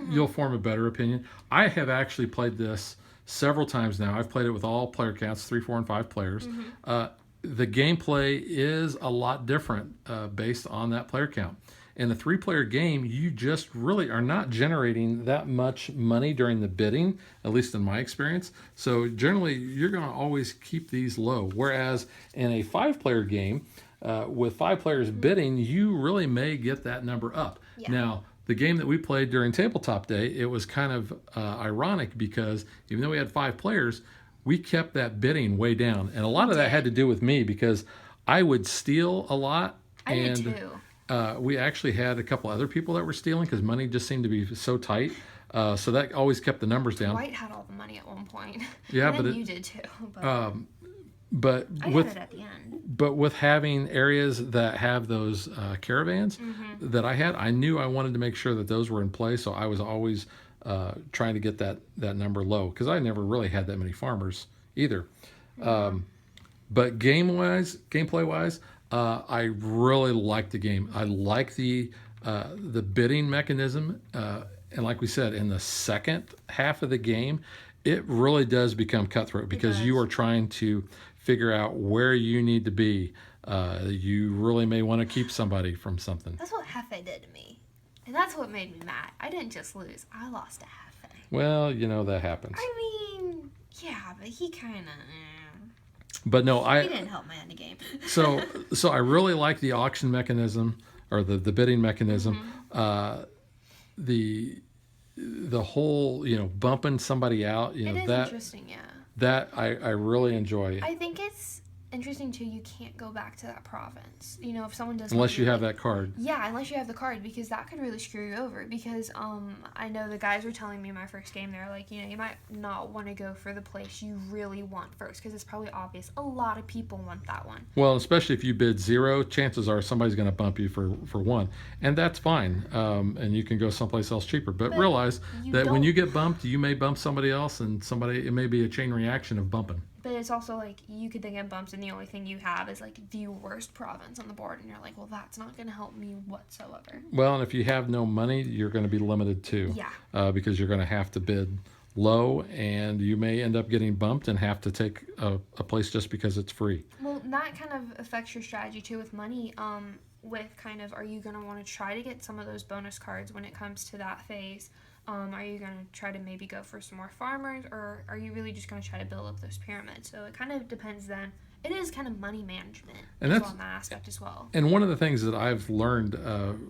A: you'll form a better opinion. I have actually played this several times now. I've played it with all player counts, 3, 4, and 5 players. The gameplay is a lot different based on that player count. In a 3-player game, you just really are not generating that much money during the bidding, at least in my experience. So generally, you're going to always keep these low. Whereas in a 5-player game, with 5 players bidding, you really may get that number up.
B: Yeah.
A: Now, the game that we played during tabletop day, it was kind of ironic because even though we had 5 players, we kept that bidding way down. And a lot of that had to do with me because I would steal a lot.
B: I did
A: And
B: too.
A: we actually had a couple other people that were stealing because money just seemed to be so tight. So that always kept the numbers down.
B: White had all the money at one point.
A: Yeah,
B: and
A: but
B: then
A: it-
B: you did too. But
A: But
B: I
A: with
B: had it at the end.
A: but with having areas that have those caravans that I had, I knew I wanted to make sure that those were in play. So I was always trying to get that number low because I never really had that many farmers either. But gameplay wise, I really like the game. I like the bidding mechanism, and like we said, in the second half of the game, it really does become cutthroat because you are trying to figure out where you need to be. You really may want to keep somebody from something.
B: That's what Hefe did to me. And that's what made me mad. I didn't just lose. I lost to Hefe.
A: Well, that happens.
B: I mean, yeah, but he kind of...
A: But no,
B: he didn't help my end game.
A: so I really like the auction mechanism or the bidding mechanism. The whole bumping somebody out.
B: It is
A: that
B: interesting, yeah.
A: that I really enjoy.
B: I think it's interesting too. You can't go back to that province. If someone does
A: Unless you have that card.
B: Yeah, unless you have the card, because that could really screw you over. Because I know the guys were telling me my first game, they're like, you might not want to go for the place you really want first, because it's probably obvious a lot of people want that one.
A: Well, especially if you bid 0, chances are somebody's going to bump you for 1, and that's fine. And you can go someplace else cheaper. But realize that when you get bumped, you may bump somebody else, and it may be a chain reaction of bumping.
B: But it's also like you could then get bumped, and the only thing you have is like the worst province on the board, and you're like, well, that's not going to help me whatsoever.
A: Well, and if you have no money, you're going to be limited too.
B: Yeah.
A: Because you're going to have to bid low, and you may end up getting bumped and have to take a place just because it's free.
B: Well, that kind of affects your strategy too with money. With kind of, are you going to want to try to get some of those bonus cards when it comes to that phase? Are you going to try to maybe go for some more farmers, or are you really just going to try to build up those pyramids? So it kind of depends then. It is kind of money management
A: And
B: as
A: that's
B: well in that aspect as well.
A: And one of the things that I've learned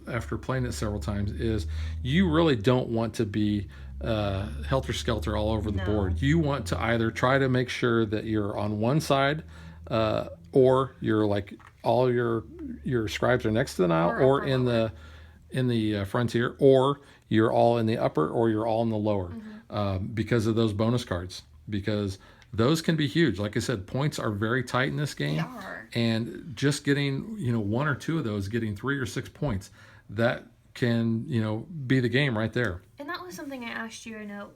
A: after playing it several times is you really don't want to be helter-skelter all over the board. You want to either try to make sure that you're on one side, or you're like all your scribes are next to the Nile, or in the frontier, or you're all in the upper, or you're all in the lower, because of those bonus cards. Because those can be huge. Like I said, points are very tight in this game.
B: They are.
A: And just getting 1 or 2 of those, getting 3 or 6 points, that can be the game right there.
B: And that was something I asked you, I know,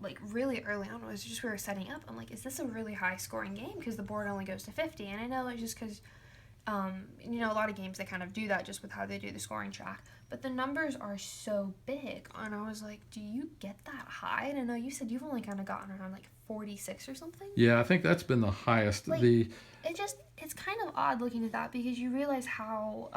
B: like really early on. It was just we were setting up. I'm like, is this a really high scoring game? Because the board only goes to 50. And I know it's just because, a lot of games, they kind of do that just with how they do the scoring track. But the numbers are so big. And I was like, do you get that high? And I know you said you've only kind of gotten around like 46 or something.
A: Yeah, I think that's been the highest.
B: Like, it's kind of odd looking at that because you realize how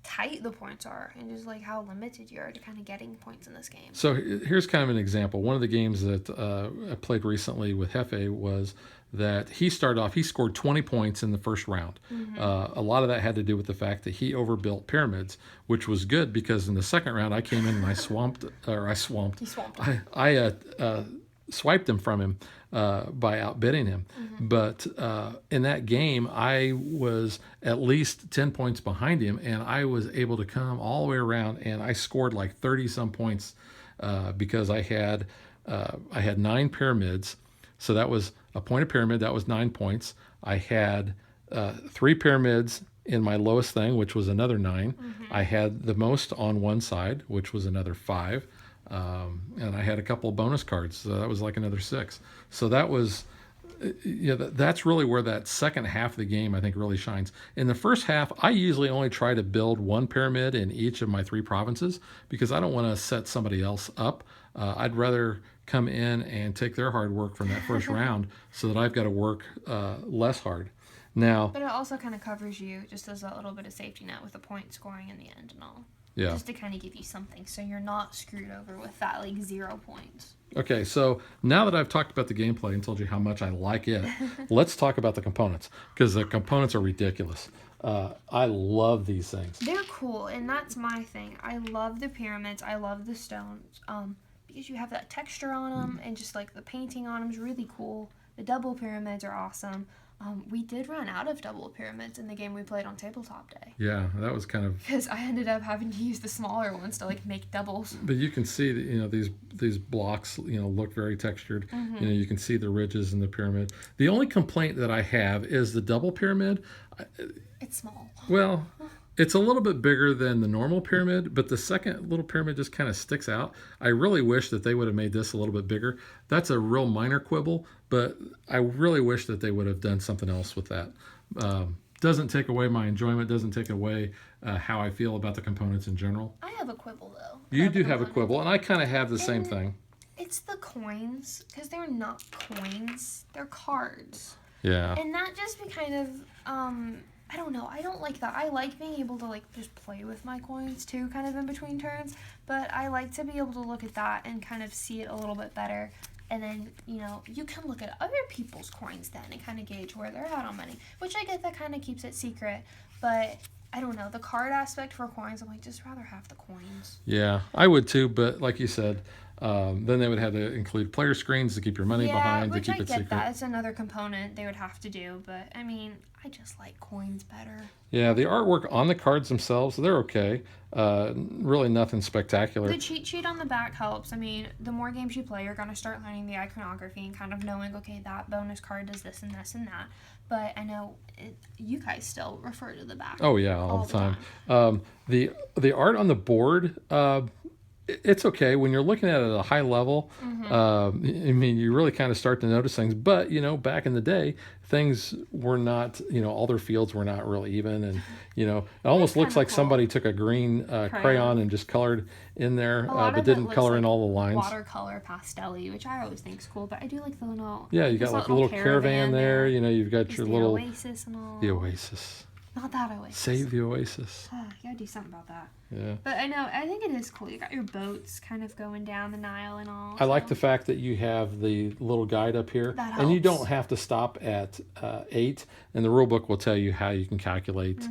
B: tight the points are and just like how limited you are to kind of getting points in this game.
A: So here's kind of an example. One of the games that I played recently with Hefe was that he scored 20 points in the first round. A lot of that had to do with the fact that he overbuilt pyramids, which was good because in the second round I came in and I swiped him from him by outbidding him. But in that game, I was at least 10 points behind him, and I was able to come all the way around, and I scored like 30-some points because I had 9 pyramids. So that was a point of pyramid. That was 9 points. I had 3 pyramids in my lowest thing, which was another 9. I had the most on one side, which was another 5. And I had a couple of bonus cards, so that was like another 6. So that was, that's really where that second half of the game I think really shines. In the first half, I usually only try to build 1 pyramid in each of my 3 provinces because I don't want to set somebody else up. I'd rather come in and take their hard work from that first round so that I've got to work less hard. Now,
B: but it also kind of covers you just as a little bit of safety net with the point scoring in the end and all.
A: Yeah.
B: Just to kind of give you something so you're not screwed over with that like 0 points.
A: Okay, so now that I've talked about the gameplay and told you how much I like it, let's talk about the components because the components are ridiculous. I love these things.
B: They're cool, and that's my thing. I love the pyramids. I love the stones. Because you have that texture on them, and just like the painting on them is really cool. The double pyramids are awesome. We did run out of double pyramids in the game we played on tabletop day.
A: Yeah, that was kind of.
B: Because I ended up having to use the smaller ones to like make doubles.
A: But you can see that these blocks look very textured. You can see the ridges in the pyramid. The only complaint that I have is the double pyramid.
B: It's small.
A: Well, it's a little bit bigger than the normal pyramid, but the second little pyramid just kind of sticks out. I really wish that they would have made this a little bit bigger. That's a real minor quibble, but I really wish that they would have done something else with that. Doesn't take away my enjoyment, doesn't take away how I feel about the components in general.
B: I have a quibble, though.
A: You do have a quibble, and I kind of have the same thing.
B: It's the coins, because they're not coins. They're cards.
A: Yeah.
B: And that just be kind of, I don't know. I don't like that. I like being able to like just play with my coins too, kind of in between turns. But I like to be able to look at that and kind of see it a little bit better. And then, you can look at other people's coins then and kind of gauge where they're at on money. Which I get that kind of keeps it secret. But I don't know. The card aspect for coins, I'm like, just rather have the coins.
A: Yeah, I would too. But like you said, then they would have to include player screens to keep your money behind, to keep it secret.
B: I get that. It's another component they would have to do. But, I mean, I just like coins better.
A: Yeah, the artwork on the cards themselves, they're okay. Really nothing spectacular.
B: The cheat sheet on the back helps. I mean, the more games you play, you're going to start learning the iconography and kind of knowing, okay, that bonus card does this and this and that. But I know you guys still refer to the back.
A: Oh, yeah, all the time. The art on the board, it's okay when you're looking at it at a high level. I mean, you really kind of start to notice things. But back in the day, things were not. All their fields were not really even, and it almost looks like somebody took a green crayon and just colored in there, but didn't color in all the lines.
B: Watercolor pastel-y, which I always think is cool. But I do like the little.
A: Yeah, you got like a little caravan there. You've got
B: There's
A: your
B: the
A: little
B: oasis and all.
A: The oasis.
B: Not that oasis.
A: Save the oasis.
B: You gotta do something about that.
A: Yeah.
B: But I think it is cool. You got your boats kind of going down the Nile and all.
A: I like the fact that you have the little guide up here.
B: That
A: and you
B: helps.
A: don't have to stop at 8. And the rule book will tell you how you can calculate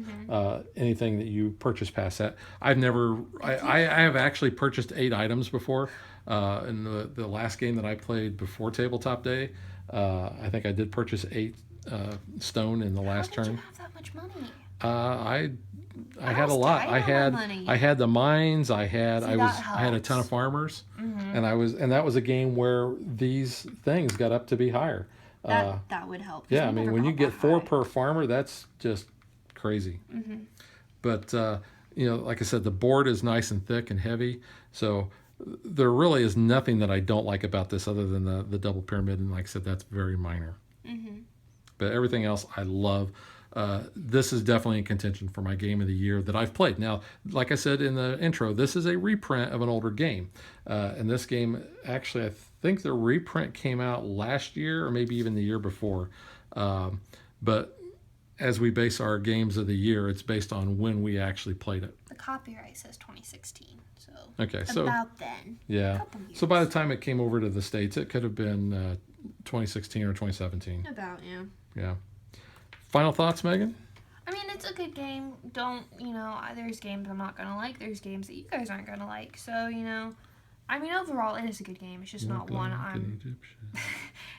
A: anything that you purchase past that. I have actually purchased 8 items before. In the last game that I played before tabletop day, I think I did purchase 8 stone in the last turn.
B: How did you have that much money?
A: I had a lot. I had the mines. I had a ton of farmers, and that was a game where these things got up to be higher.
B: That would help.
A: Yeah, I mean when you get 4 per farmer, that's just crazy. But like I said, the board is nice and thick and heavy, so there really is nothing that I don't like about this other than the double pyramid, and like I said, that's very minor. But everything else I love. This is definitely in contention for my game of the year that I've played. Now, like I said in the intro, this is a reprint of an older game. And this game, actually, I think the reprint came out last year or maybe even the year before. But as we base our games of the year, it's based on when we actually played it.
B: The copyright says 2016, so
A: okay, so
B: about then.
A: Yeah.
B: A couple years.
A: So by the time it came over to the States, it could have been 2016 or 2017.
B: About, yeah.
A: Yeah. Final thoughts, Megan?
B: I mean, it's a good game. There's games I'm not going to like. There's games that you guys aren't going to like. So, I mean, overall, it is a good game. It's just not one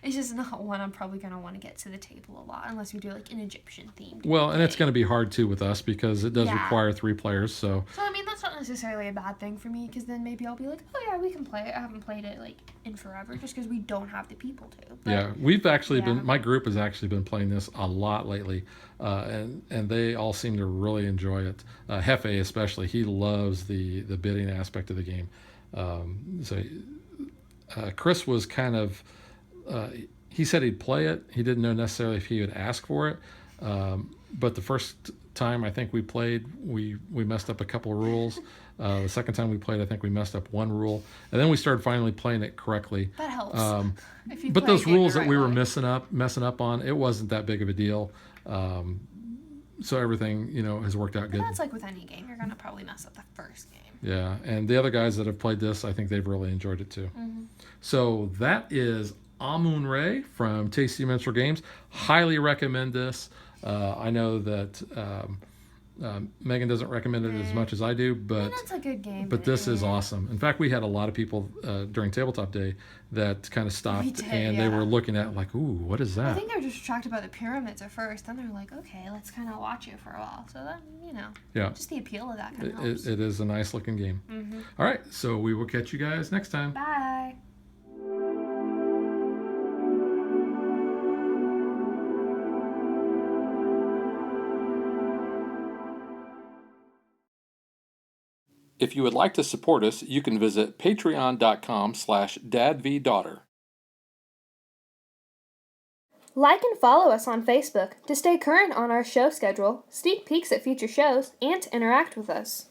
B: it's just not one I'm probably going to want to get to the table a lot unless we do, like, an Egyptian themed
A: Well, and
B: game.
A: it's going to be hard, too, with us because it does require 3 players, so...
B: So, I mean, that's not necessarily a bad thing for me because then maybe I'll be like, oh, yeah, we can play it. I haven't played it, like, in forever just because we don't have the people to. But,
A: yeah, we've actually been... My group has actually been playing this a lot lately, and they all seem to really enjoy it. Hefe especially, he loves the bidding aspect of the game. Chris was kind of... he said he'd play it. He didn't know necessarily if he would ask for it. But the first time I think we played, we messed up a couple of rules. The second time we played, I think we messed up 1 rule. And then we started finally playing it correctly.
B: That helps.
A: But those rules that we were messing up on, it wasn't that big of a deal. So everything, has worked out good.
B: But that's like with any game. You're going to probably mess up the first game.
A: Yeah, and the other guys that have played this, I think they've really enjoyed it too. So that is Amun-Re from Tasty Minstrel Games. Highly recommend this. I know that Megan doesn't recommend it as much as I do, but
B: That's a good game.
A: but this is awesome. In fact, we had a lot of people during Tabletop Day that kind of stopped
B: did,
A: and they were looking at it like, ooh, what is
B: I
A: that?
B: think they were just attracted by the pyramids at first. Then they're like, okay, let's kind of watch it for a while. So then,
A: Yeah,
B: just the appeal of that kind of helps.
A: it is a nice looking game. All right, so we will catch you guys next time.
B: Bye.
A: If you would like to support us, you can visit patreon.com/dadvdaughter.
B: Like and follow us on Facebook to stay current on our show schedule, sneak peeks at future shows, and to interact with us.